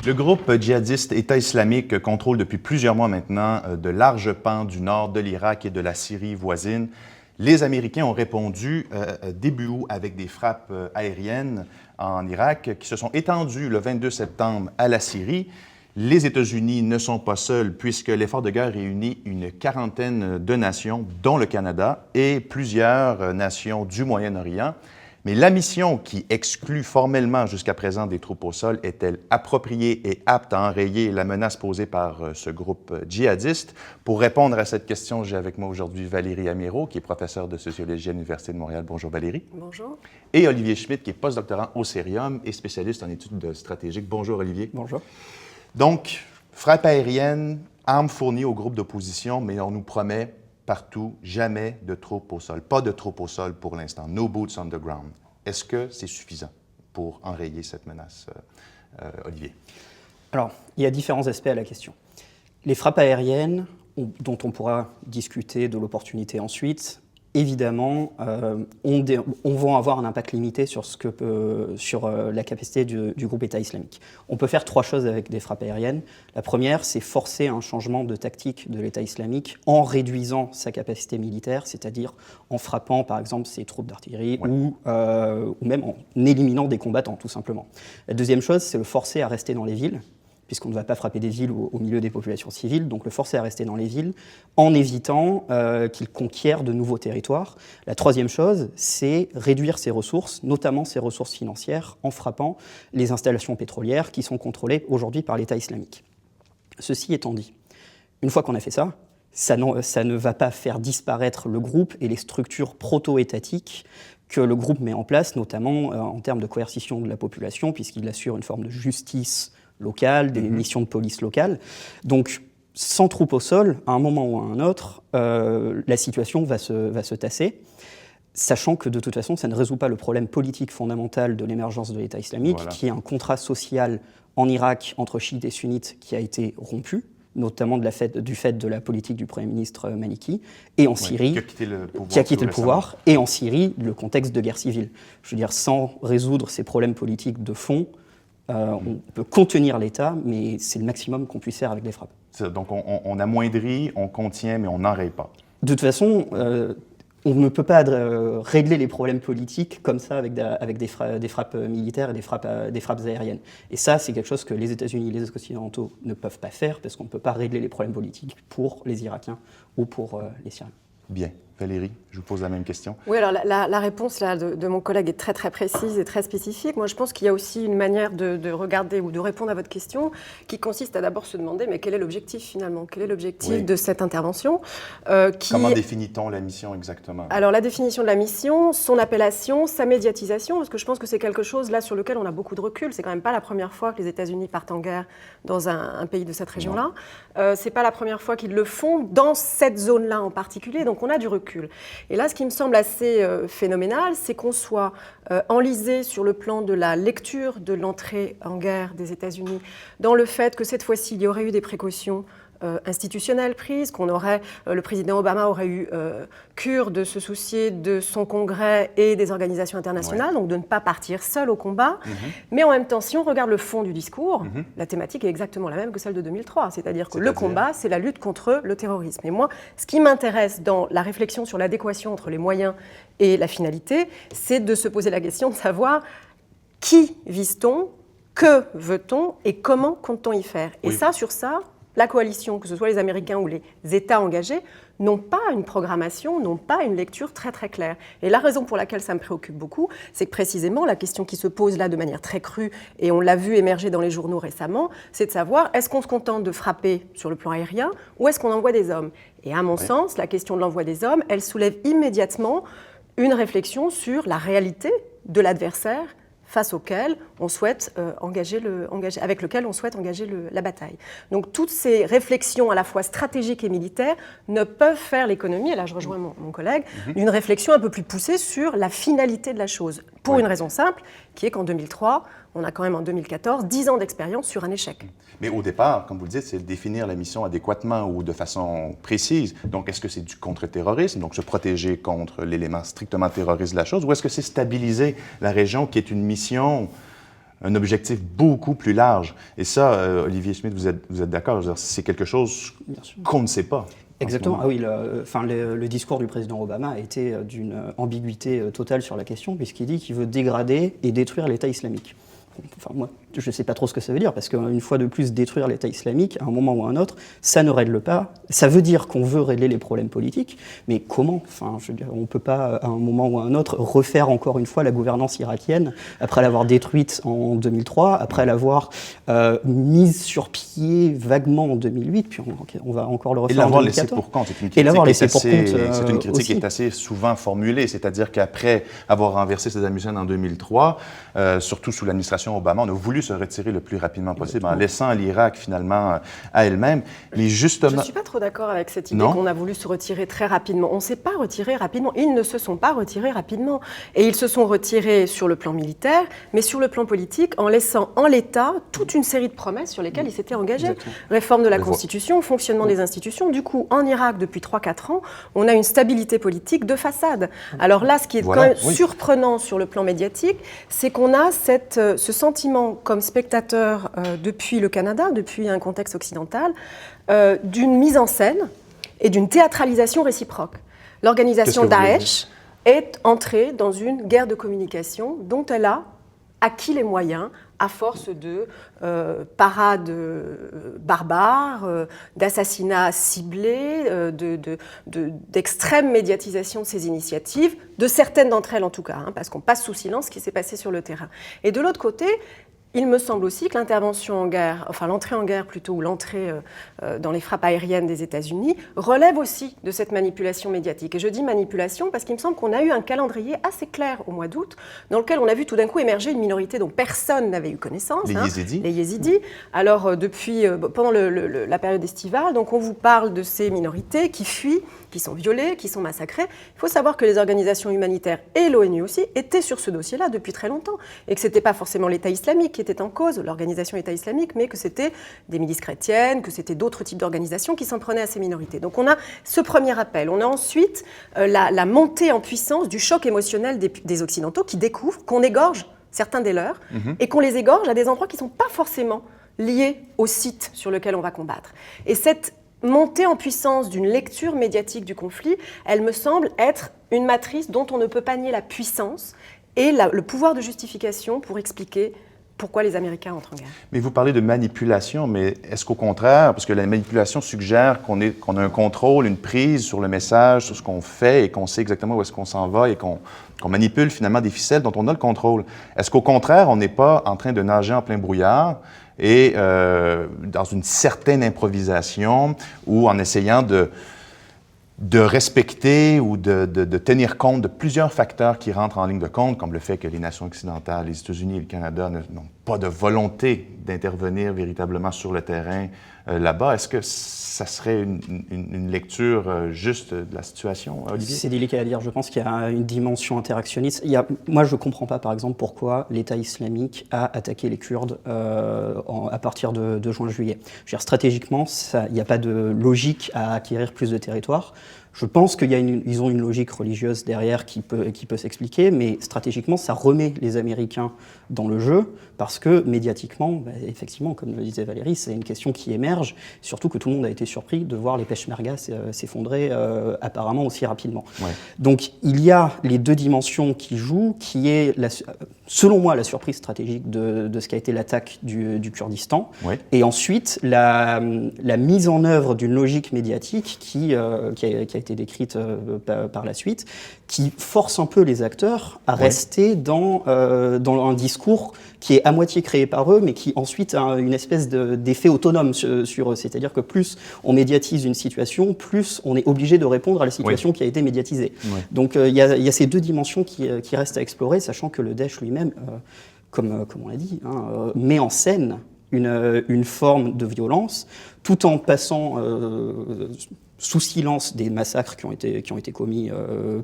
Le groupe djihadiste État islamique contrôle depuis plusieurs mois maintenant de larges pans du nord de l'Irak et de la Syrie voisine. Les Américains ont répondu début août avec des frappes aériennes en Irak qui se sont étendues le 22 septembre à la Syrie. Les États-Unis ne sont pas seuls puisque l'effort de guerre réunit une quarantaine de nations, dont le Canada et plusieurs nations du Moyen-Orient. Mais la mission qui exclut formellement jusqu'à présent des troupes au sol est-elle appropriée et apte à enrayer la menace posée par ce groupe djihadiste? Pour répondre à cette question, j'ai avec moi aujourd'hui Valérie Amirault, qui est professeure de sociologie à l'Université de Montréal. Bonjour Valérie. Bonjour. Et Olivier Schmitt, qui est postdoctorant au Cerium et spécialiste en études stratégiques. Bonjour Olivier. Bonjour. Donc, frappe aérienne, armes fournies aux groupes d'opposition, mais on nous promet partout, jamais de troupes au sol. Pas de troupes au sol pour l'instant. No boots on the ground. Est-ce que c'est suffisant pour enrayer cette menace, Olivier? Alors, il y a différents aspects à la question. Les frappes aériennes, dont on pourra discuter de l'opportunité ensuite, évidemment, vont avoir un impact limité sur la capacité du groupe État islamique. On peut faire trois choses avec des frappes aériennes. La première, c'est forcer un changement de tactique de l'État islamique en réduisant sa capacité militaire, c'est-à-dire en frappant, par exemple, ses troupes d'artillerie ou même en éliminant des combattants, tout simplement. La deuxième chose, c'est le forcer à rester dans les villes, puisqu'on ne va pas frapper des villes au milieu des populations civiles, donc le forcer à rester dans les villes, en évitant qu'il conquiert de nouveaux territoires. La troisième chose, c'est réduire ses ressources, notamment ses ressources financières, en frappant les installations pétrolières qui sont contrôlées aujourd'hui par l'État islamique. Ceci étant dit, une fois qu'on a fait ça, ça ne va pas faire disparaître le groupe et les structures proto-étatiques que le groupe met en place, notamment en termes de coercition de la population, puisqu'il assure une forme de justice locale, des missions de police locale. Donc, sans troupes au sol, à un moment ou à un autre, la situation va se tasser, sachant que de toute façon, ça ne résout pas le problème politique fondamental de l'émergence de l'État islamique, qui est un contrat social en Irak entre chiites et sunnites qui a été rompu, notamment du fait de la politique du Premier ministre Maliki, et en Syrie, qui a quitté le pouvoir, et en Syrie, le contexte de guerre civile. Je veux dire, sans résoudre ces problèmes politiques de fond, on peut contenir l'État, mais c'est le maximum qu'on puisse faire avec les frappes. Donc on amoindrit, on contient, mais on n'enraye pas. De toute façon, on ne peut pas régler les problèmes politiques comme ça avec des frappes militaires et des frappes aériennes. Et ça, c'est quelque chose que les États-Unis et les Occidentaux ne peuvent pas faire, parce qu'on ne peut pas régler les problèmes politiques pour les Irakiens ou pour les Syriens. Bien. Valérie, je vous pose la même question. Oui, alors la réponse là, de mon collègue est très très précise et très spécifique. Moi, je pense qu'il y a aussi une manière de regarder ou de répondre à votre question qui consiste à d'abord se demander, mais quel est l'objectif finalement? Quel est l'objectif de cette intervention Comment définit-on la mission exactement? Alors, la définition de la mission, son appellation, sa médiatisation, parce que je pense que c'est quelque chose là sur lequel on a beaucoup de recul. C'est quand même pas la première fois que les États-Unis partent en guerre dans un pays de cette région-là. C'est pas la première fois qu'ils le font dans cette zone-là en particulier, donc on a du recul. Et là, ce qui me semble assez phénoménal, c'est qu'on soit enlisé sur le plan de la lecture de l'entrée en guerre des États-Unis, dans le fait que cette fois-ci, il y aurait eu des précautions institutionnelles prises, le président Obama aurait eu cure de se soucier de son Congrès et des organisations internationales, donc de ne pas partir seul au combat. Mais en même temps, si on regarde le fond du discours, la thématique est exactement la même que celle de 2003, c'est-à-dire que le combat, c'est la lutte contre le terrorisme. Et moi, ce qui m'intéresse dans la réflexion sur l'adéquation entre les moyens et la finalité, c'est de se poser la question de savoir qui vise-t-on, que veut-on et comment compte-t-on y faire. Et sur ça, la coalition, que ce soit les Américains ou les États engagés, n'ont pas une programmation, n'ont pas une lecture très très claire. Et la raison pour laquelle ça me préoccupe beaucoup, c'est que précisément la question qui se pose là de manière très crue, et on l'a vu émerger dans les journaux récemment, c'est de savoir est-ce qu'on se contente de frapper sur le plan aérien ou est-ce qu'on envoie des hommes? Et à mon sens, la question de l'envoi des hommes, elle soulève immédiatement une réflexion sur la réalité de l'adversaire face auquel on souhaite avec lequel on souhaite engager la bataille. Donc toutes ces réflexions à la fois stratégiques et militaires ne peuvent faire l'économie, et là je rejoins mon collègue, d'une réflexion un peu plus poussée sur la finalité de la chose, pour une raison simple, qui est qu'en 2003, on a quand même en 2014 10 ans d'expérience sur un échec. Mais au départ, comme vous le dites, c'est définir la mission adéquatement ou de façon précise. Donc, est-ce que c'est du contre-terrorisme, donc se protéger contre l'élément strictement terroriste de la chose, ou est-ce que c'est stabiliser la région qui est une mission un objectif beaucoup plus large. Et ça, Olivier Schmitt, vous êtes d'accord? C'est quelque chose qu'on ne sait pas. Exactement. Ah oui, le discours du président Obama a été d'une ambiguïté totale sur la question, puisqu'il dit qu'il veut dégrader et détruire l'État islamique. Enfin, moi, je ne sais pas trop ce que ça veut dire, parce qu'une fois de plus, détruire l'État islamique, à un moment ou à un autre, ça ne règle pas. Ça veut dire qu'on veut régler les problèmes politiques, mais comment? Enfin, je veux dire, on ne peut pas, à un moment ou à un autre, refaire encore une fois la gouvernance irakienne, après l'avoir détruite en 2003, après l'avoir mise sur pied vaguement en 2008, puis on va encore le refaire en 2014. Et l'avoir laissé pour compte, c'est une critique qui est assez souvent formulée, c'est-à-dire qu'après avoir renversé Saddam Hussein en 2003, surtout sous l'administration Obama, on a voulu se retirer le plus rapidement possible en laissant l'Irak finalement à elle-même. Mais justement... Je ne suis pas trop d'accord avec cette idée qu'on a voulu se retirer très rapidement. On ne s'est pas retiré rapidement. Ils ne se sont pas retirés rapidement. Et ils se sont retirés sur le plan militaire, mais sur le plan politique, en laissant en l'état toute une série de promesses sur lesquelles ils s'étaient engagés. Exactement. Réforme de la Constitution, fonctionnement des institutions. Du coup, en Irak, depuis 3-4 ans, on a une stabilité politique de façade. Alors là, ce qui est quand même surprenant sur le plan médiatique, c'est qu'on a ce sentiment, comme spectateur depuis le Canada, depuis un contexte occidental, d'une mise en scène et d'une théâtralisation réciproque. L'organisation Daesh est entrée dans une guerre de communication dont elle a acquis les moyens à force de parades barbares, d'assassinats ciblés, d'extrême médiatisation de ces initiatives, de certaines d'entre elles en tout cas, parce qu'on passe sous silence ce qui s'est passé sur le terrain. Et de l'autre côté, il me semble aussi que l'intervention en guerre, enfin l'entrée en guerre plutôt, ou l'entrée dans les frappes aériennes des États-Unis, relève aussi de cette manipulation médiatique. Et je dis manipulation parce qu'il me semble qu'on a eu un calendrier assez clair au mois d'août, dans lequel on a vu tout d'un coup émerger une minorité dont personne n'avait eu connaissance. Les Yézidis. Alors pendant la période estivale, donc on vous parle de ces minorités qui fuient, qui sont violées, qui sont massacrées. Il faut savoir que les organisations humanitaires et l'ONU aussi étaient sur ce dossier-là depuis très longtemps, et que ce n'était pas forcément l'État islamique qui était en cause, l'organisation État islamique, mais que c'était des milices chrétiennes, que c'était d'autres types d'organisations qui s'en prenaient à ces minorités. Donc on a ce premier appel. On a ensuite la montée en puissance du choc émotionnel des Occidentaux qui découvrent qu'on égorge certains des leurs et qu'on les égorge à des endroits qui ne sont pas forcément liés au site sur lequel on va combattre. Et cette montée en puissance d'une lecture médiatique du conflit, elle me semble être une matrice dont on ne peut pas nier la puissance et le pouvoir de justification pour expliquer pourquoi les Américains entrent en guerre. Mais vous parlez de manipulation, mais est-ce qu'au contraire, parce que la manipulation suggère qu'on a un contrôle, une prise sur le message, sur ce qu'on fait et qu'on sait exactement où est-ce qu'on s'en va et qu'on manipule finalement des ficelles dont on a le contrôle. Est-ce qu'au contraire, on n'est pas en train de nager en plein brouillard et dans une certaine improvisation ou en essayant de respecter ou de tenir compte de plusieurs facteurs qui rentrent en ligne de compte, comme le fait que les nations occidentales, les États-Unis et le Canada n'ont pas de volonté d'intervenir véritablement sur le terrain là-bas. Est-ce que ça serait une lecture juste de la situation, Olivier? C'est délicat à dire. Je pense qu'il y a une dimension interactionniste. Moi, je ne comprends pas, par exemple, pourquoi l'État islamique a attaqué les Kurdes à partir de juin-juillet. Je veux dire, stratégiquement, il n'y a pas de logique à acquérir plus de territoire. Je pense qu'ils ont une logique religieuse derrière qui peut s'expliquer, mais stratégiquement, ça remet les Américains dans le jeu, parce que médiatiquement, effectivement, comme le disait Valérie, c'est une question qui émerge, surtout que tout le monde a été surpris de voir les peshmergas s'effondrer apparemment aussi rapidement. Ouais. Donc il y a les deux dimensions qui jouent, qui est, selon moi, la surprise stratégique de ce qu'a été l'attaque du Kurdistan, ouais. Et ensuite la mise en œuvre d'une logique médiatique qui a été décrite par la suite, qui force un peu les acteurs à rester dans un discours qui est à moitié créé par eux, mais qui ensuite a une espèce d'effet autonome sur eux. C'est-à-dire que plus on médiatise une situation, plus on est obligé de répondre à la situation qui a été médiatisée. Oui. Donc il y a ces deux dimensions qui restent à explorer, sachant que le Daesh lui-même, comme on l'a dit, met en scène une forme de violence, tout en passant sous silence des massacres qui ont été commis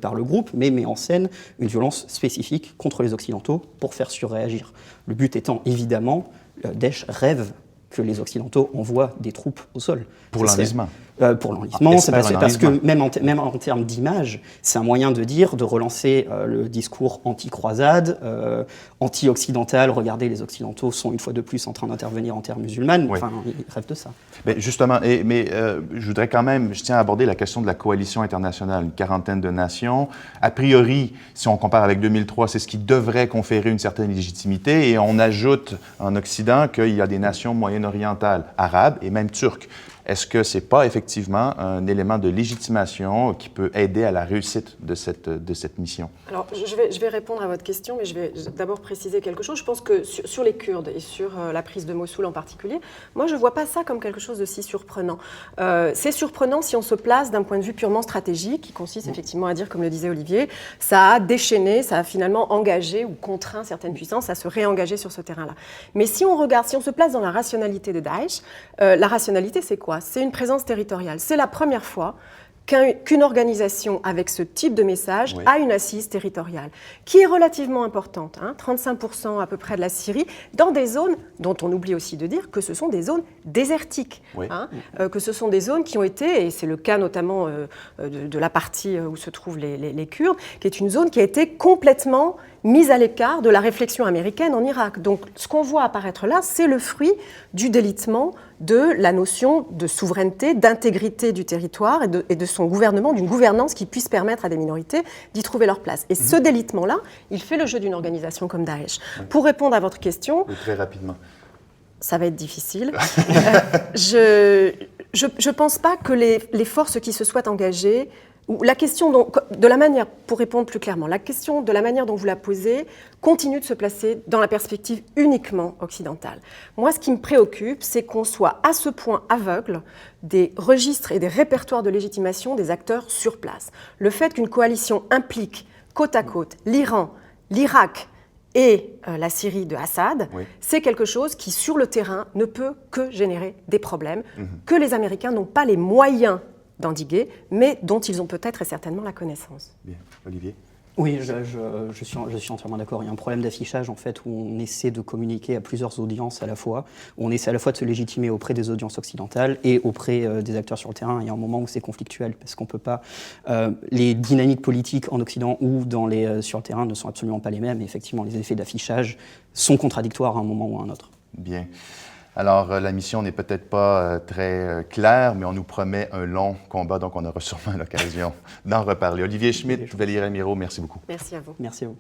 par le groupe, mais met en scène une violence spécifique contre les Occidentaux pour faire surréagir. Le but étant évidemment, Daesh rêve que les Occidentaux envoient des troupes au sol. Pour l'enlisement. Pour l'enlisement, c'est parce que enlisement. même en termes d'image, c'est un moyen de dire, de relancer le discours anti-croisade, anti-occidental. Regardez, les Occidentaux sont une fois de plus en train d'intervenir en terre musulmane. Oui. Enfin, ils rêvent de ça. Mais justement, je voudrais quand même, je tiens à aborder la question de la coalition internationale, une quarantaine de nations. A priori, si on compare avec 2003, c'est ce qui devrait conférer une certaine légitimité. Et on ajoute en Occident qu'il y a des nations moyen-orientales, arabes et même turques. Est-ce que ce n'est pas effectivement un élément de légitimation qui peut aider à la réussite de cette mission? Alors, je vais répondre à votre question, mais je vais d'abord préciser quelque chose. Je pense que sur les Kurdes et sur la prise de Mossoul en particulier, moi, je ne vois pas ça comme quelque chose de si surprenant. C'est surprenant si on se place d'un point de vue purement stratégique, qui consiste effectivement à dire, comme le disait Olivier, ça a déchaîné, ça a finalement engagé ou contraint certaines puissances à se réengager sur ce terrain-là. Mais si on regarde, si on se place dans la rationalité de Daesh, la rationalité, c'est quoi? C'est une présence territoriale. C'est la première fois qu'une organisation avec ce type de message a une assise territoriale, qui est relativement importante, 35% à peu près de la Syrie, dans des zones dont on oublie aussi de dire que ce sont des zones désertiques, que ce sont des zones qui ont été, et c'est le cas notamment de la partie où se trouvent les Kurdes, qui est une zone qui a été complètement mise à l'écart de la réflexion américaine en Irak. Donc ce qu'on voit apparaître là, c'est le fruit du délitement de la notion de souveraineté, d'intégrité du territoire et de son gouvernement, d'une gouvernance qui puisse permettre à des minorités d'y trouver leur place. Et ce délitement-là, il fait le jeu d'une organisation comme Daesh. Pour répondre à votre question... Oui, très rapidement. Ça va être difficile. Je ne pense pas que les forces qui se soient engagées, ou la question de la manière, pour répondre plus clairement, la question de la manière dont vous la posez continue de se placer dans la perspective uniquement occidentale. Moi, ce qui me préoccupe, c'est qu'on soit à ce point aveugle des registres et des répertoires de légitimation des acteurs sur place. Le fait qu'une coalition implique côte à côte l'Iran, l'Irak et la Syrie de Assad, c'est quelque chose qui, sur le terrain, ne peut que générer des problèmes que les Américains n'ont pas les moyens d'endiguer, mais dont ils ont peut-être et certainement la connaissance. Bien. Olivier? Oui, je suis entièrement d'accord. Il y a un problème d'affichage, en fait, où on essaie de communiquer à plusieurs audiences à la fois, où on essaie à la fois de se légitimer auprès des audiences occidentales et auprès des acteurs sur le terrain. Il y a un moment où c'est conflictuel, parce qu'on ne peut pas... les dynamiques politiques en Occident ou sur le terrain ne sont absolument pas les mêmes. Et effectivement, les effets d'affichage sont contradictoires à un moment ou à un autre. Bien. Alors, la mission n'est peut-être pas très claire, mais on nous promet un long combat, donc on aura sûrement l'occasion d'en reparler. Olivier Schmitt, Valérie Miro, merci beaucoup. Merci à vous. Merci à vous.